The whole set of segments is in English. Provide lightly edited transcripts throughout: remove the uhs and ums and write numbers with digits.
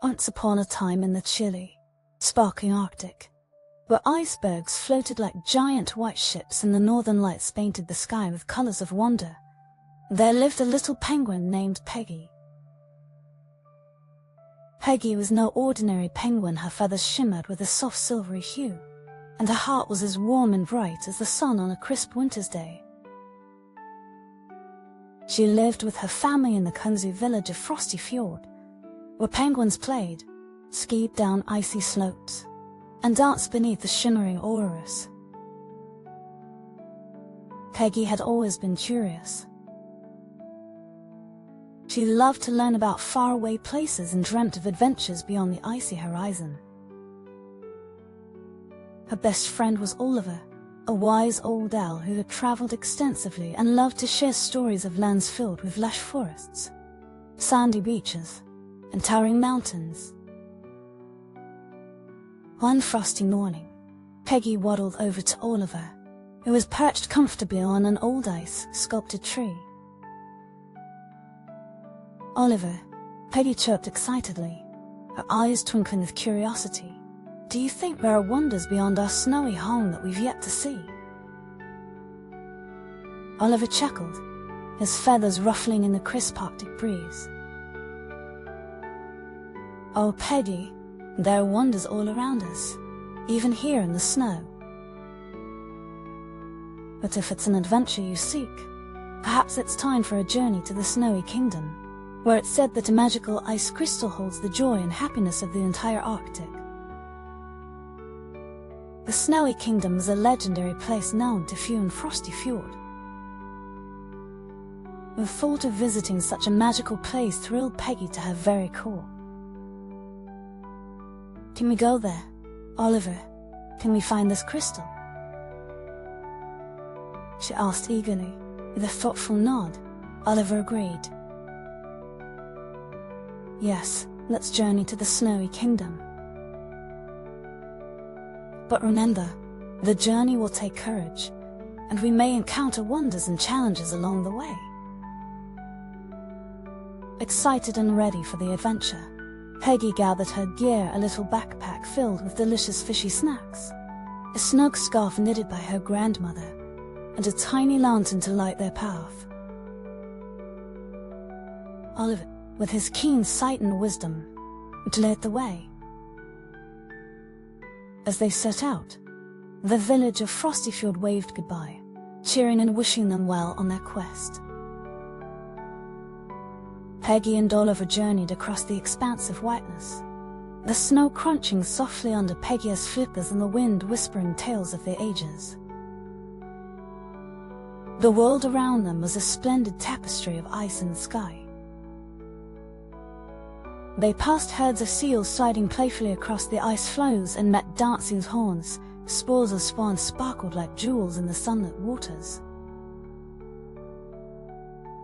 Once upon a time in the chilly, sparkling Arctic, where icebergs floated like giant white ships and the northern lights painted the sky with colors of wonder, there lived a little penguin named Peggy. Peggy was no ordinary penguin. Her feathers shimmered with a soft silvery hue, and her heart was as warm and bright as the sun on a crisp winter's day. She lived with her family in the cozy village of Frosty Fjord, where penguins played, skied down icy slopes, and danced beneath the shimmering auroras. Peggy had always been curious. She loved to learn about faraway places and dreamt of adventures beyond the icy horizon. Her best friend was Oliver, a wise old owl who had traveled extensively and loved to share stories of lands filled with lush forests, sandy beaches, and towering mountains. One frosty morning, Peggy waddled over to Oliver, who was perched comfortably on an old ice-sculpted tree. "Oliver," Peggy chirped excitedly, her eyes twinkling with curiosity, "do you think there are wonders beyond our snowy home that we've yet to see?" Oliver chuckled, his feathers ruffling in the crisp Arctic breeze. "Oh, Peggy, there are wonders all around us, even here in the snow. But if it's an adventure you seek, perhaps it's time for a journey to the Snowy Kingdom, where it's said that a magical ice crystal holds the joy and happiness of the entire Arctic." The Snowy Kingdom is a legendary place known to few in Frosty Fjord. The thought of visiting such a magical place thrilled Peggy to her very core. "Can we go there, Oliver? Can we find this crystal?" she asked eagerly. With a thoughtful nod, Oliver agreed. "Yes, let's journey to the Snowy Kingdom. But remember, the journey will take courage, and we may encounter wonders and challenges along the way." Excited and ready for the adventure, Peggy gathered her gear, a little backpack filled with delicious fishy snacks, a snug scarf knitted by her grandmother, and a tiny lantern to light their path. Oliver, with his keen sight and wisdom, led the way. As they set out, the village of Frostyfield waved goodbye, cheering and wishing them well on their quest. Peggy and Oliver journeyed across the expanse of whiteness, the snow crunching softly under Peggy's flippers and the wind whispering tales of the ages. The world around them was a splendid tapestry of ice and sky. They passed herds of seals sliding playfully across the ice floes and met dancing horns. Spores of swans sparkled like jewels in the sunlit waters.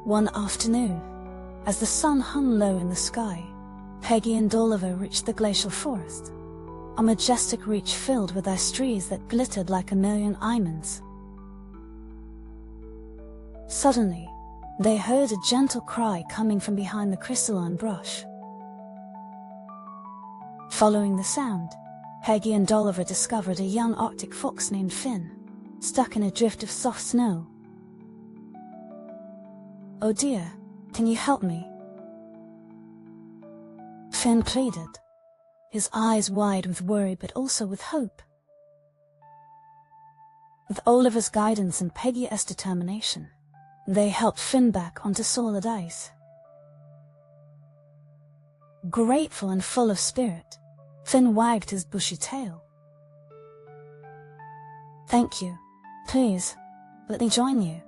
One afternoon, as the sun hung low in the sky, Peggy and Oliver reached the glacial forest, a majestic reach filled with ice trees that glittered like a million diamonds. Suddenly, they heard a gentle cry coming from behind the crystalline brush. Following the sound, Peggy and Oliver discovered a young Arctic fox named Finn, stuck in a drift of soft snow. "Oh dear, can you help me?" Finn pleaded, his eyes wide with worry but also with hope. With Oliver's guidance and Peggy's determination, they helped Finn back onto solid ice. Grateful and full of spirit, Finn wagged his bushy tail. "Thank you. Please, let me join you.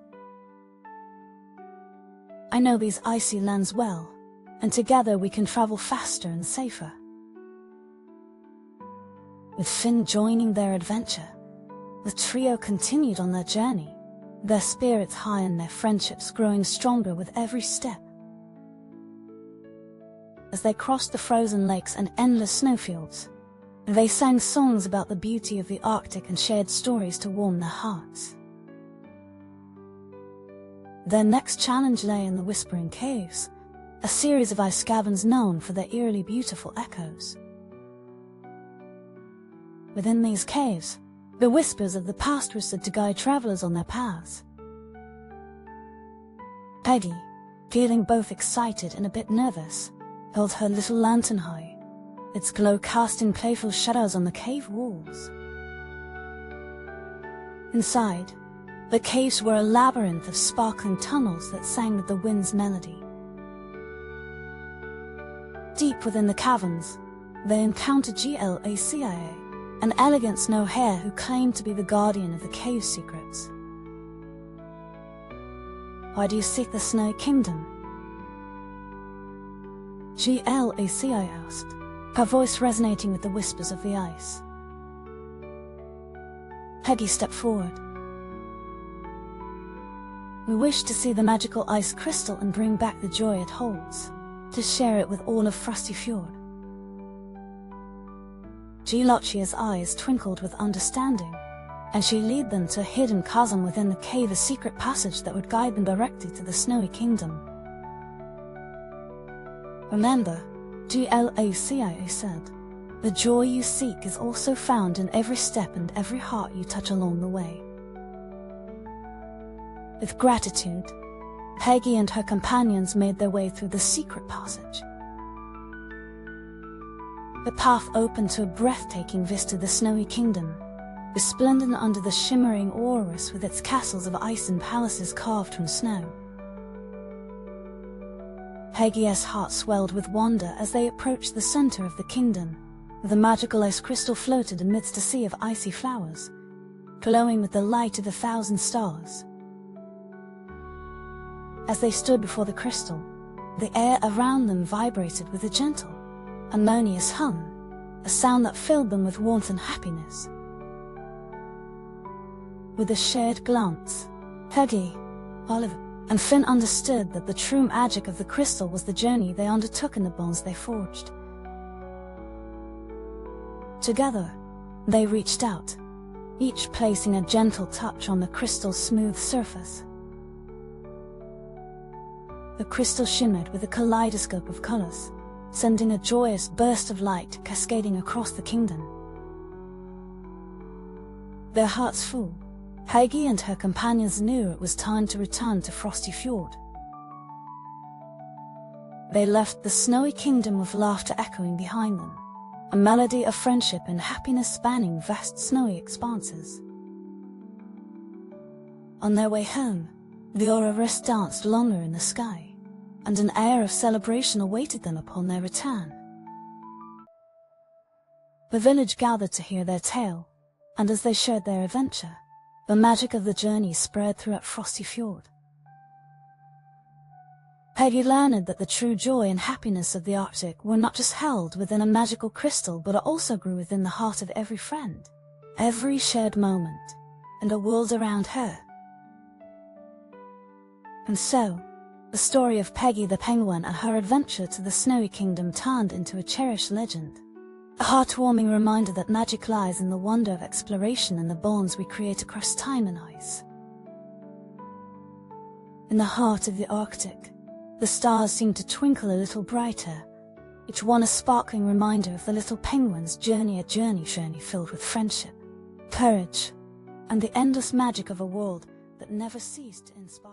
I know these icy lands well, and together we can travel faster and safer." With Finn joining their adventure, the trio continued on their journey, their spirits high and their friendships growing stronger with every step. As they crossed the frozen lakes and endless snowfields, they sang songs about the beauty of the Arctic and shared stories to warm their hearts. Their next challenge lay in the Whispering Caves, a series of ice caverns known for their eerily beautiful echoes. Within these caves, the whispers of the past were said to guide travelers on their paths. Peggy, feeling both excited and a bit nervous, held her little lantern high, its glow casting playful shadows on the cave walls. Inside, the caves were a labyrinth of sparkling tunnels that sang with the wind's melody. Deep within the caverns, they encountered Glacia, an elegant snow hare who claimed to be the guardian of the cave secrets. "Why do you seek the Snowy Kingdom?" Glacia asked, her voice resonating with the whispers of the ice. Peggy stepped forward. "We wish to see the magical ice crystal and bring back the joy it holds, to share it with all of Frosty Fjord." Glacia's eyes twinkled with understanding, and she led them to a hidden chasm within the cave, a secret passage that would guide them directly to the Snowy Kingdom. "Remember," Glacia said, "the joy you seek is also found in every step and every heart you touch along the way." With gratitude, Peggy and her companions made their way through the secret passage. The path opened to a breathtaking vista of the Snowy Kingdom, resplendent under the shimmering orris with its castles of ice and palaces carved from snow. Peggy's heart swelled with wonder as they approached the center of the kingdom, where the magical ice crystal floated amidst a sea of icy flowers, glowing with the light of 1,000 stars. As they stood before the crystal, the air around them vibrated with a gentle, harmonious hum, a sound that filled them with warmth and happiness. With a shared glance, Peggy, Oliver, and Finn understood that the true magic of the crystal was the journey they undertook and the bonds they forged. Together, they reached out, each placing a gentle touch on the crystal's smooth surface. The crystal shimmered with a kaleidoscope of colors, sending a joyous burst of light cascading across the kingdom. Their hearts full, Peggy and her companions knew it was time to return to Frosty Fjord. They left the Snowy Kingdom with laughter echoing behind them, a melody of friendship and happiness spanning vast snowy expanses. On their way home, the orris danced longer in the sky, and an air of celebration awaited them upon their return. The village gathered to hear their tale, and as they shared their adventure, the magic of the journey spread throughout Frosty Fjord. Peggy learned that the true joy and happiness of the Arctic were not just held within a magical crystal, but also grew within the heart of every friend, every shared moment, and a world around her. And so, the story of Peggy the Penguin and her adventure to the Snowy Kingdom turned into a cherished legend, a heartwarming reminder that magic lies in the wonder of exploration and the bonds we create across time and ice. In the heart of the Arctic, the stars seemed to twinkle a little brighter, each one a sparkling reminder of the little penguin's journey, a journey filled with friendship, courage, and the endless magic of a world that never ceased to inspire.